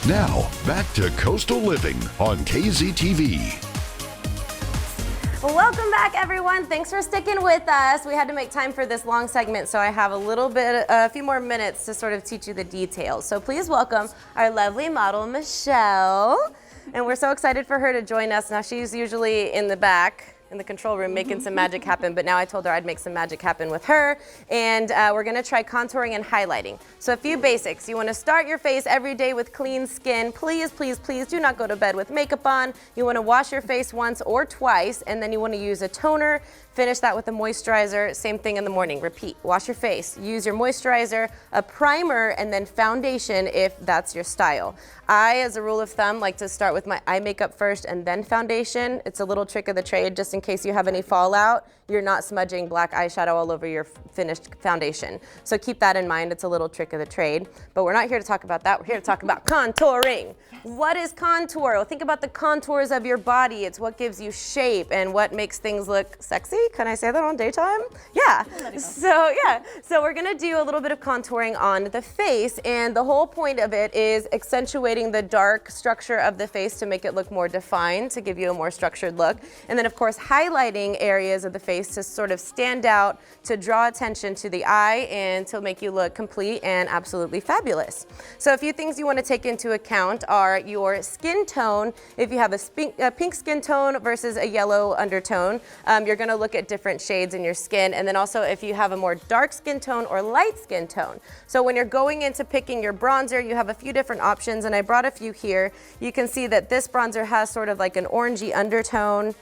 Now, back to Coastal Living on KZTV. Welcome back, everyone. Thanks for sticking with us. We had to make time for this long segment, so I have a few more minutes to sort of teach you the details. So please welcome our lovely model, Michelle. And we're so excited for her to join us. Now, she's usually in the back in the control room making some magic happen, but now I told her I'd make some magic happen with her, and we're gonna try contouring and highlighting. So a few basics. You wanna start your face every day with clean skin. Please, please, please do not go to bed with makeup on. You wanna wash your face once or twice, and then you wanna use a toner. Finish that with a moisturizer. Same thing in the morning. Repeat. Wash your face. Use your moisturizer, a primer, and then foundation if that's your style. I, as a rule of thumb, like to start with my eye makeup first and then foundation. It's a little trick of the trade, just in case you have any fallout. You're not smudging black eyeshadow all over your finished foundation. So keep that in mind. It's a little trick of the trade. But we're not here to talk about that. We're here to talk about contouring. What is contour? Well, think about the contours of your body. It's what gives you shape and what makes things look sexy. Can I say that on daytime? Yeah. So we're gonna do a little bit of contouring on the face, and the whole point of it is accentuating the dark structure of the face to make it look more defined, to give you a more structured look. And then of course, highlighting areas of the face to sort of stand out, to draw attention to the eye, and to make you look complete and absolutely fabulous. So a few things you wanna take into account are your skin tone. If you have a pink skin tone versus a yellow undertone, you're gonna look at different shades in your skin. And then also if you have a more dark skin tone or light skin tone. So when you're going into picking your bronzer, you have a few different options, and I brought a few here. You can see that this bronzer has sort of like an orangey undertone.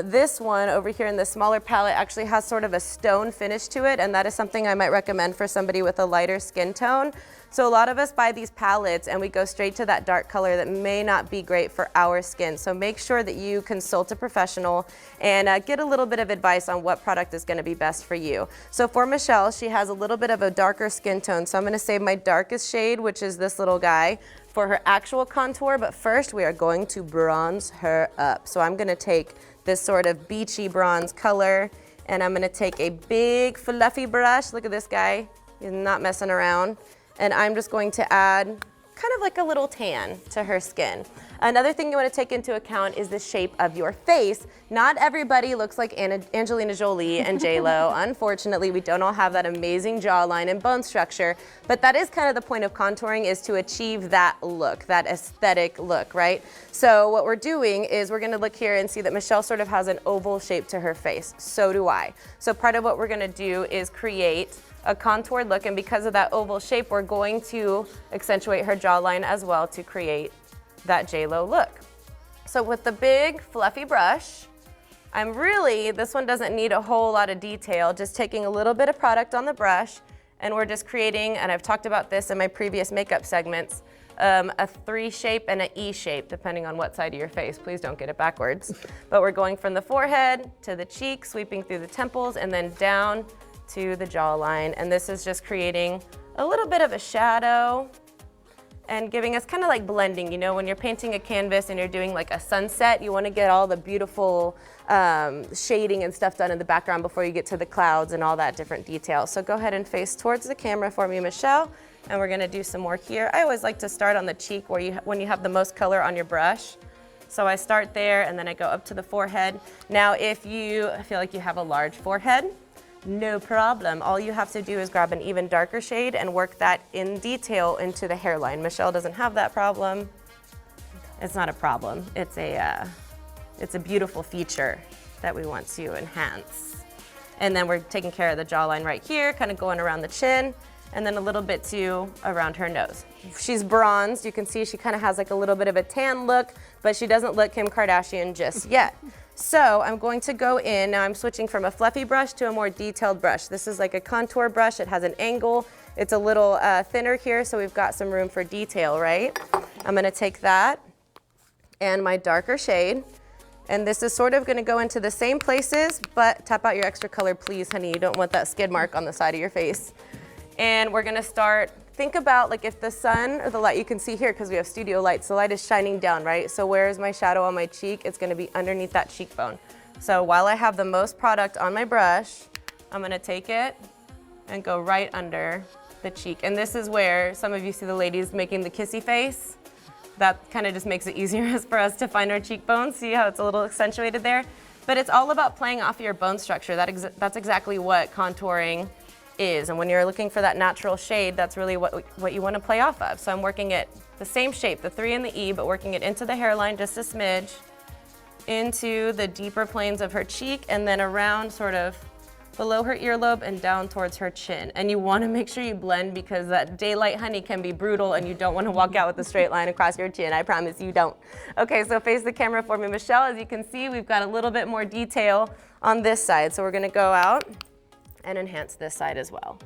This one over here in the smaller palette actually has sort of a stone finish to it, and that is something I might recommend for somebody with a lighter skin tone. So a lot of us buy these palettes and we go straight to that dark color that may not be great for our skin. So make sure that you consult a professional and get a little bit of advice on what product is gonna be best for you. So for Michelle, she has a little bit of a darker skin tone. So I'm gonna save my darkest shade, which is this little guy, for her actual contour. But first we are going to bronze her up. So I'm gonna take this sort of beachy bronze color, and I'm gonna take a big fluffy brush. Look at this guy, he's not messing around. And I'm just going to add kind of like a little tan to her skin. Another thing you want to take into account is the shape of your face. Not everybody looks like Angelina Jolie and J-Lo. Unfortunately, we don't all have that amazing jawline and bone structure, but that is kind of the point of contouring, is to achieve that look, that aesthetic look, right? So what we're doing is we're gonna look here and see that Michelle sort of has an oval shape to her face. So do I. So part of what we're gonna do is create a contoured look, and because of that oval shape, we're going to accentuate her jawline as well to create that J-Lo look. So with the big fluffy brush, this one doesn't need a whole lot of detail, just taking a little bit of product on the brush, and we're just creating, and I've talked about this in my previous makeup segments, a 3 shape and an E shape, depending on what side of your face. Please don't get it backwards. But we're going from the forehead to the cheek, sweeping through the temples, and then down to the jawline. And this is just creating a little bit of a shadow and giving us kind of like blending. You know, when you're painting a canvas and you're doing like a sunset, you want to get all the beautiful shading and stuff done in the background before you get to the clouds and all that different detail. So go ahead and face towards the camera for me, Michelle, and we're gonna do some more here. I always like to start on the cheek when you have the most color on your brush. So I start there and then I go up to the forehead. Now if you feel like you have a large forehead, no problem. All you have to do is grab an even darker shade and work that in detail into the hairline. Michelle doesn't have that problem. It's not a problem. It's a beautiful feature that we want to enhance. And then we're taking care of the jawline right here, kind of going around the chin, and then a little bit too around her nose. She's bronzed. You can see she kind of has like a little bit of a tan look, but she doesn't look Kim Kardashian just yet. So I'm going to go in, now I'm switching from a fluffy brush to a more detailed brush. This is like a contour brush, it has an angle. It's a little thinner here, so we've got some room for detail, right? I'm gonna take that and my darker shade, and this is sort of gonna go into the same places, but tap out your extra color, please, honey. You don't want that skid mark on the side of your face. And we're gonna start, think about like if the sun or the light, you can see here because we have studio lights, the light is shining down, right? So where is my shadow on my cheek? It's gonna be underneath that cheekbone. So while I have the most product on my brush, I'm gonna take it and go right under the cheek. And this is where some of you see the ladies making the kissy face. That kind of just makes it easier for us to find our cheekbones. See how it's a little accentuated there? But it's all about playing off your bone structure. That's exactly what contouring is. And when you're looking for that natural shade, that's really what you want to play off of. So I'm working it the same shape, the 3 and the E, but working it into the hairline just a smidge, into the deeper planes of her cheek, and then around sort of below her earlobe and down towards her chin. And you want to make sure you blend because that daylight honey can be brutal and you don't want to walk out with a straight line across your chin. I promise you don't. Okay, so face the camera for me, Michelle. As you can see, we've got a little bit more detail on this side. So we're going to go out and enhance this side as well.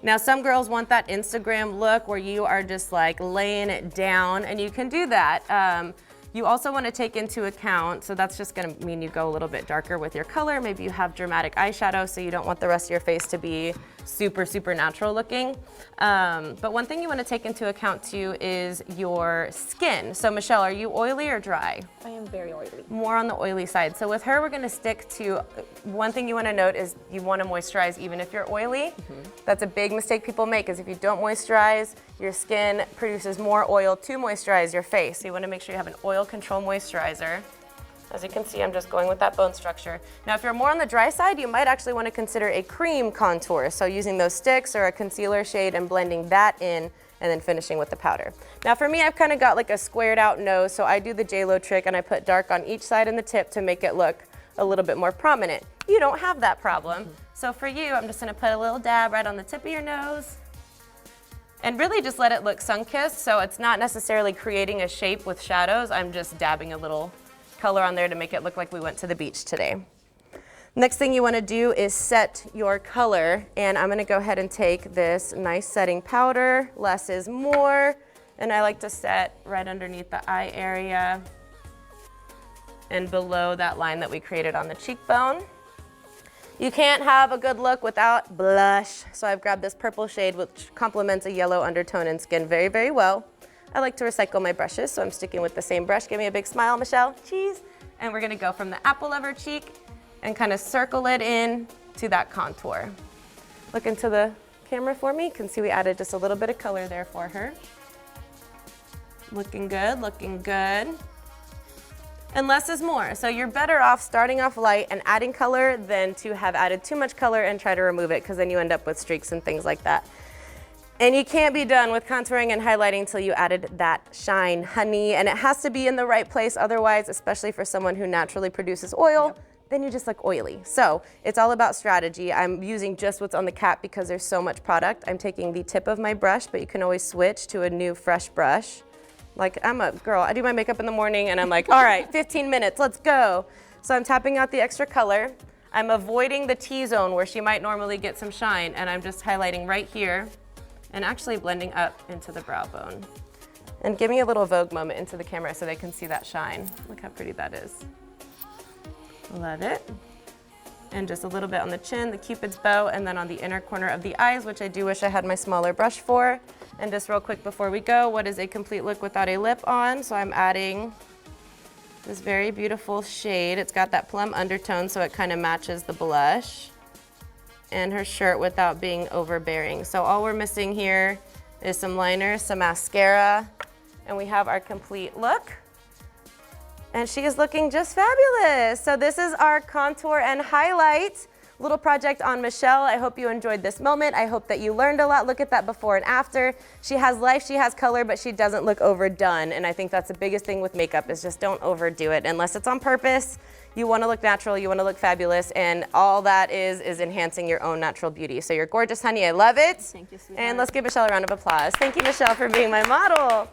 Now, some girls want that Instagram look where you are just like laying it down, and you can do that. You also want to take into account, so that's just going to mean you go a little bit darker with your color. Maybe you have dramatic eyeshadow, so you don't want the rest of your face to be super, super natural looking. But one thing you want to take into account too is your skin. So Michelle, are you oily or dry? I am very oily. More on the oily side. So with her, we're going to stick to, one thing you want to note is you want to moisturize even if you're oily. That's a big mistake people make, is if you don't moisturize, your skin produces more oil to moisturize your face. So you want to make sure you have an oil control moisturizer. As you can see, I'm just going with that bone structure. Now, if you're more on the dry side, you might actually want to consider a cream contour. So using those sticks or a concealer shade and blending that in, and then finishing with the powder. Now for me, I've kind of got like a squared out nose, so I do the J-Lo trick and I put dark on each side and the tip to make it look a little bit more prominent. You don't have that problem. So for you, I'm just gonna put a little dab right on the tip of your nose and really just let it look sun-kissed, so it's not necessarily creating a shape with shadows. I'm just dabbing a little color on there to make it look like we went to the beach today. Next thing you want to do is set your color, and I'm going to go ahead and take this nice setting powder. Less is more, and I like to set right underneath the eye area and below that line that we created on the cheekbone. You can't have a good look without blush, so I've grabbed this purple shade which complements a yellow undertone in skin very, very well. I like to recycle my brushes, so I'm sticking with the same brush. Give me a big smile, Michelle. Cheese. And we're gonna go from the apple of her cheek and kind of circle it in to that contour. Look into the camera for me. You can see we added just a little bit of color there for her. Looking good, looking good. And less is more. So you're better off starting off light and adding color than to have added too much color and try to remove it, because then you end up with streaks and things like that. And you can't be done with contouring and highlighting until you added that shine, honey. And it has to be in the right place. Otherwise, especially for someone who naturally produces oil, then you just look oily. So it's all about strategy. I'm using just what's on the cap because there's so much product. I'm taking the tip of my brush, but you can always switch to a new fresh brush. Like, I'm a girl, I do my makeup in the morning and I'm like, all right, 15 minutes, let's go. So I'm tapping out the extra color. I'm avoiding the T-zone where she might normally get some shine, and I'm just highlighting right here and actually blending up into the brow bone. And give me a little Vogue moment into the camera so they can see that shine. Look how pretty that is. Love it. And just a little bit on the chin, the Cupid's bow, and then on the inner corner of the eyes, which I do wish I had my smaller brush for. And just real quick before we go, what is a complete look without a lip on? So I'm adding this very beautiful shade. It's got that plum undertone, so it kind of matches the blush. And her shirt without being overbearing. So all we're missing here is some liner, some mascara, and we have our complete look. And she is looking just fabulous. So this is our contour and highlight little project on Michelle. I hope you enjoyed this moment. I hope that you learned a lot. Look at that before and after. She has life, she has color, but she doesn't look overdone. And I think that's the biggest thing with makeup, is just don't overdo it unless it's on purpose. You want to look natural, you want to look fabulous, and all that is enhancing your own natural beauty. So you're gorgeous, honey. I love it. Thank you, sweetheart. And let's give Michelle a round of applause. Thank you, Michelle, for being my model.